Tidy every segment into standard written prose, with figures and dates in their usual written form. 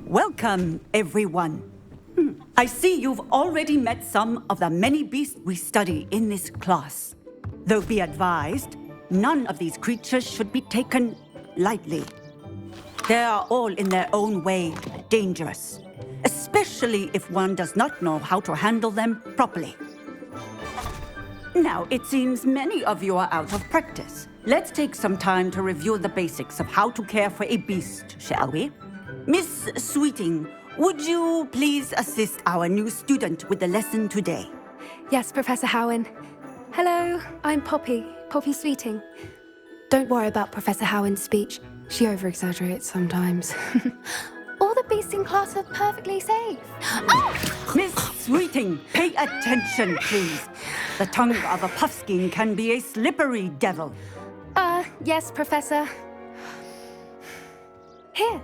Welcome, everyone. I see you've already met some of the many beasts we study in this class. Though be advised, none of these creatures should be taken lightly. They are all in their own way dangerous, especially if one does not know how to handle them properly. Now, it seems many of you are out of practice. Let's take some time to review the basics of how to care for a beast, shall we? Miss Sweeting, would you please assist our new student with the lesson today? Yes, Professor Howen. Hello, I'm Poppy Sweeting. Don't worry about Professor Howen's speech. She over-exaggerates sometimes. All the beasts in class are perfectly safe. Oh! Miss Sweeting, pay attention, please. The tongue of a puffskein can be a slippery devil. Yes, Professor. Here,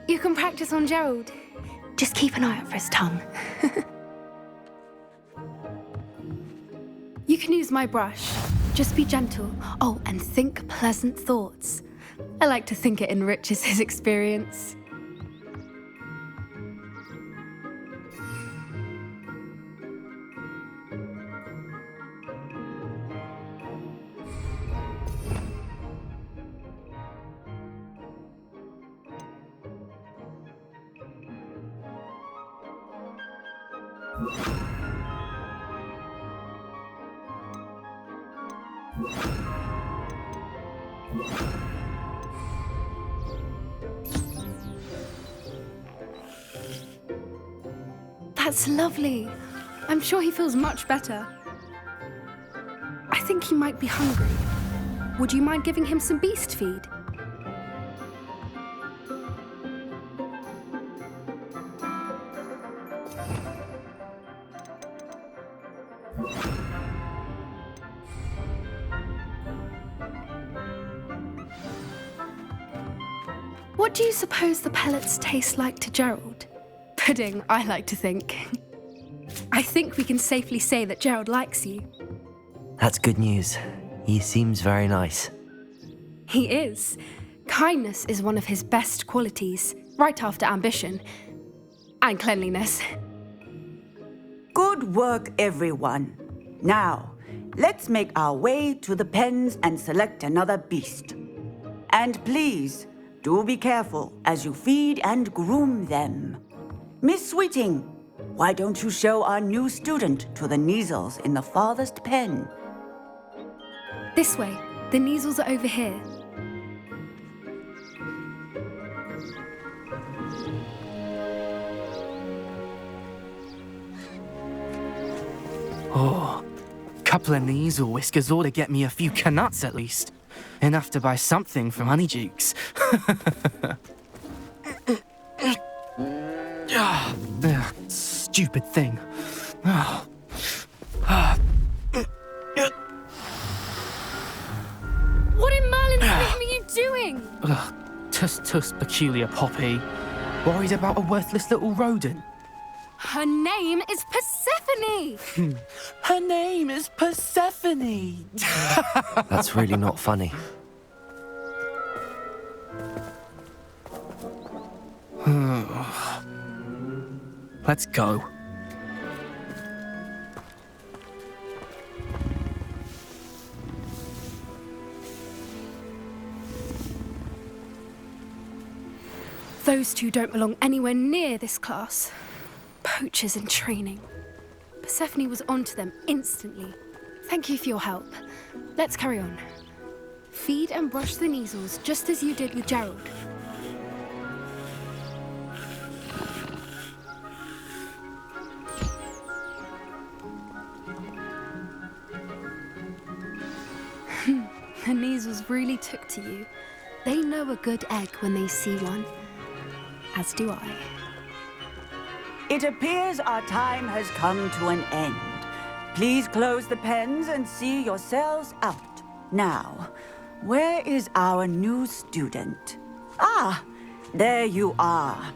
you can practice on Gerald. Just keep an eye out for his tongue. You can use my brush. Just be gentle. Oh, and think pleasant thoughts. I like to think it enriches his experience. That's lovely. I'm sure he feels much better. I think he might be hungry. Would you mind giving him some beast feed? What do you suppose the pellets taste like to Gerald? Pudding, I like to think. I think we can safely say that Gerald likes you. That's good news. He seems very nice. He is. Kindness is one of his best qualities, right after ambition. And cleanliness. Good work, everyone. Now, let's make our way to the pens and select another beast. And please, do be careful as you feed and groom them. Miss Sweeting, why don't you show our new student to the Neasels in the farthest pen? This way. The Neasels are over here. Oh, couple of Neasel whiskers ought to get me a few canuts at least. Enough to buy something from Honeydukes. Stupid thing. What in Merlin's name are you doing? Tuss, peculiar Poppy. Worried about a worthless little rodent. Her name is Persephone! Her name is Persephone! That's really not funny. Let's go. Those two don't belong anywhere near this class. Poachers in training. Persephone was onto them instantly. Thank you for your help. Let's carry on. Feed and brush the Neasels just as you did with Gerald. The Neasels really took to you. They know a good egg when they see one. As do I. It appears our time has come to an end. Please close the pens and see yourselves out. Now, where is our new student? Ah, there you are.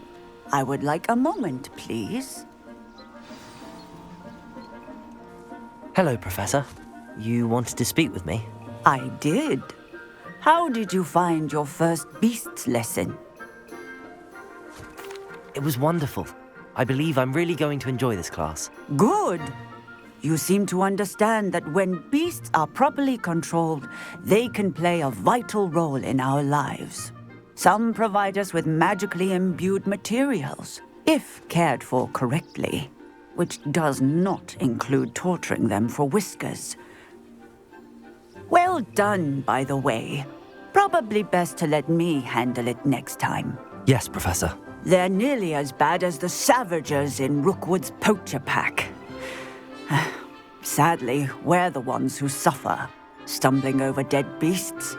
I would like a moment, please. Hello, Professor. You wanted to speak with me? I did. How did you find your first beasts lesson? It was wonderful. I believe I'm really going to enjoy this class. Good. You seem to understand that when beasts are properly controlled, they can play a vital role in our lives. Some provide us with magically imbued materials, if cared for correctly, which does not include torturing them for whiskers. Well done, by the way. Probably best to let me handle it next time. Yes, Professor. They're nearly as bad as the Savagers in Rookwood's poacher pack. Sadly, we're the ones who suffer, stumbling over dead beasts.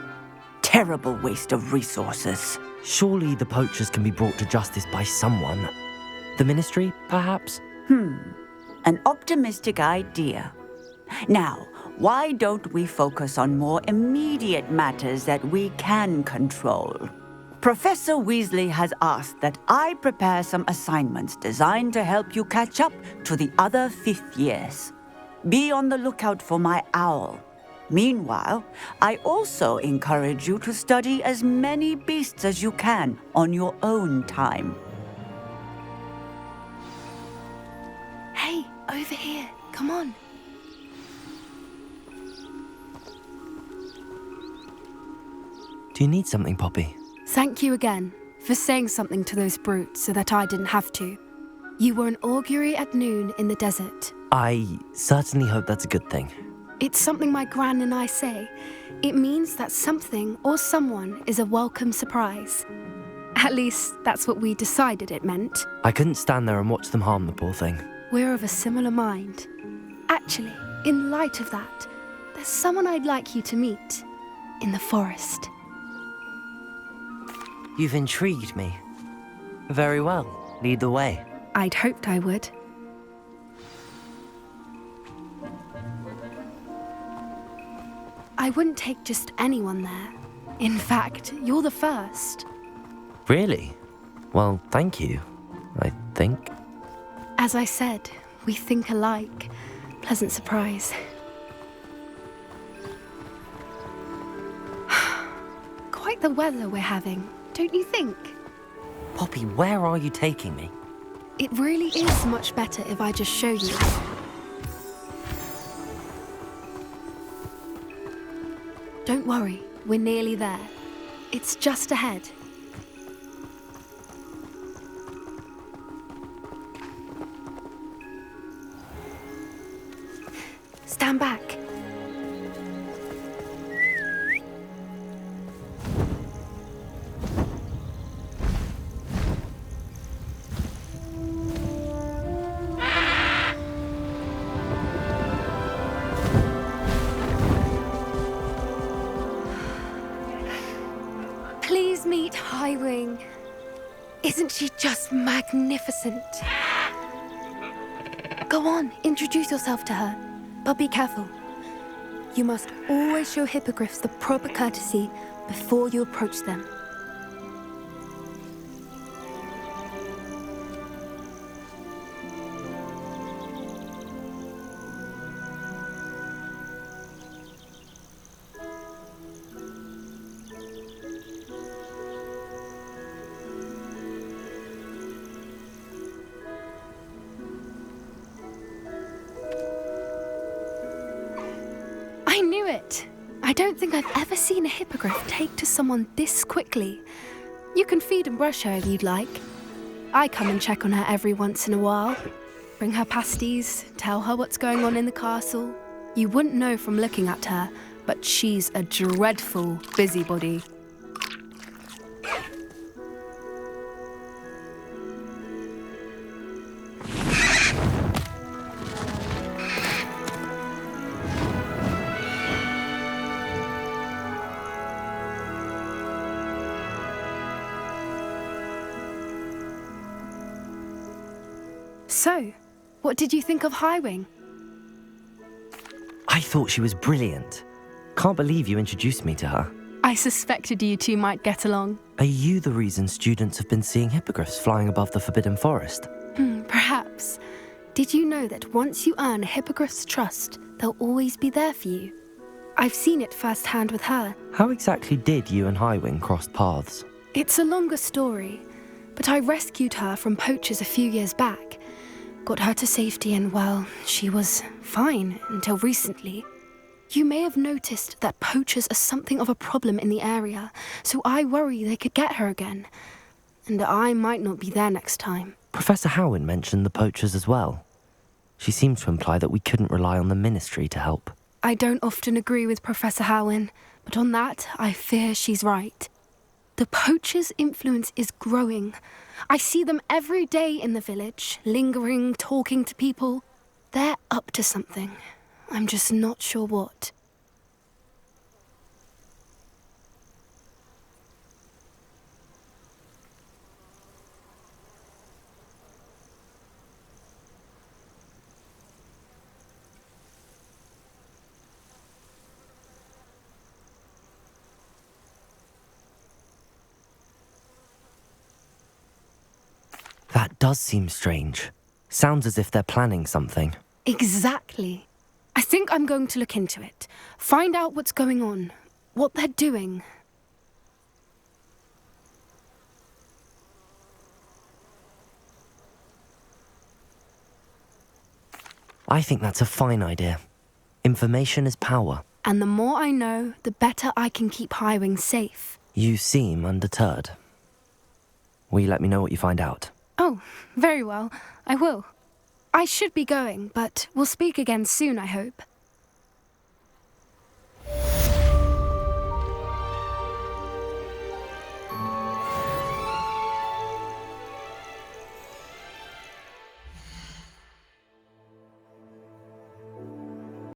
Terrible waste of resources. Surely the poachers can be brought to justice by someone. The Ministry, perhaps? An optimistic idea. Now, why don't we focus on more immediate matters that we can control? Professor Weasley has asked that I prepare some assignments designed to help you catch up to the other fifth years. Be on the lookout for my owl. Meanwhile, I also encourage you to study as many beasts as you can on your own time. Hey, over here. Come on. Do you need something, Poppy? Thank you again for saying something to those brutes so that I didn't have to. You were an augury at noon in the desert. I certainly hope that's a good thing. It's something my gran and I say. It means that something or someone is a welcome surprise. At least, that's what we decided it meant. I couldn't stand there and watch them harm the poor thing. We're of a similar mind. Actually, in light of that, there's someone I'd like you to meet. In the forest. You've intrigued me. Very well. Lead the way. I'd hoped I would. I wouldn't take just anyone there. In fact, you're the first. Really? Well, thank you, I think. As I said, we think alike. Pleasant surprise. Quite the weather we're having, don't you think? Poppy, where are you taking me? It really is much better if I just show you. Don't worry, we're nearly there. It's just ahead. Stand back. Please meet Highwing. Isn't she just magnificent? Go on, introduce yourself to her. But be careful. You must always show hippogriffs the proper courtesy before you approach them. I knew it! I don't think I've ever seen a hippogriff take to someone this quickly. You can feed and brush her if you'd like. I come and check on her every once in a while. Bring her pasties, tell her what's going on in the castle. You wouldn't know from looking at her, but she's a dreadful busybody. So, what did you think of Highwing? I thought she was brilliant. Can't believe you introduced me to her. I suspected you two might get along. Are you the reason students have been seeing hippogriffs flying above the Forbidden Forest? Perhaps. Did you know that once you earn a hippogriff's trust, they'll always be there for you? I've seen it firsthand with her. How exactly did you and Highwing cross paths? It's a longer story, but I rescued her from poachers a few years back. Got her to safety and, well, she was fine until recently. You may have noticed that poachers are something of a problem in the area, so I worry they could get her again. And I might not be there next time. Professor Howin mentioned the poachers as well. She seemed to imply that we couldn't rely on the Ministry to help. I don't often agree with Professor Howin, but on that, I fear she's right. The poachers' influence is growing. I see them every day in the village, lingering, talking to people. They're up to something. I'm just not sure what. That does seem strange. Sounds as if they're planning something. Exactly. I think I'm going to look into it. Find out what's going on, what they're doing. I think that's a fine idea. Information is power. And the more I know, the better I can keep Highwing safe. You seem undeterred. Will you let me know what you find out? Oh, very well. I will. I should be going, but we'll speak again soon, I hope.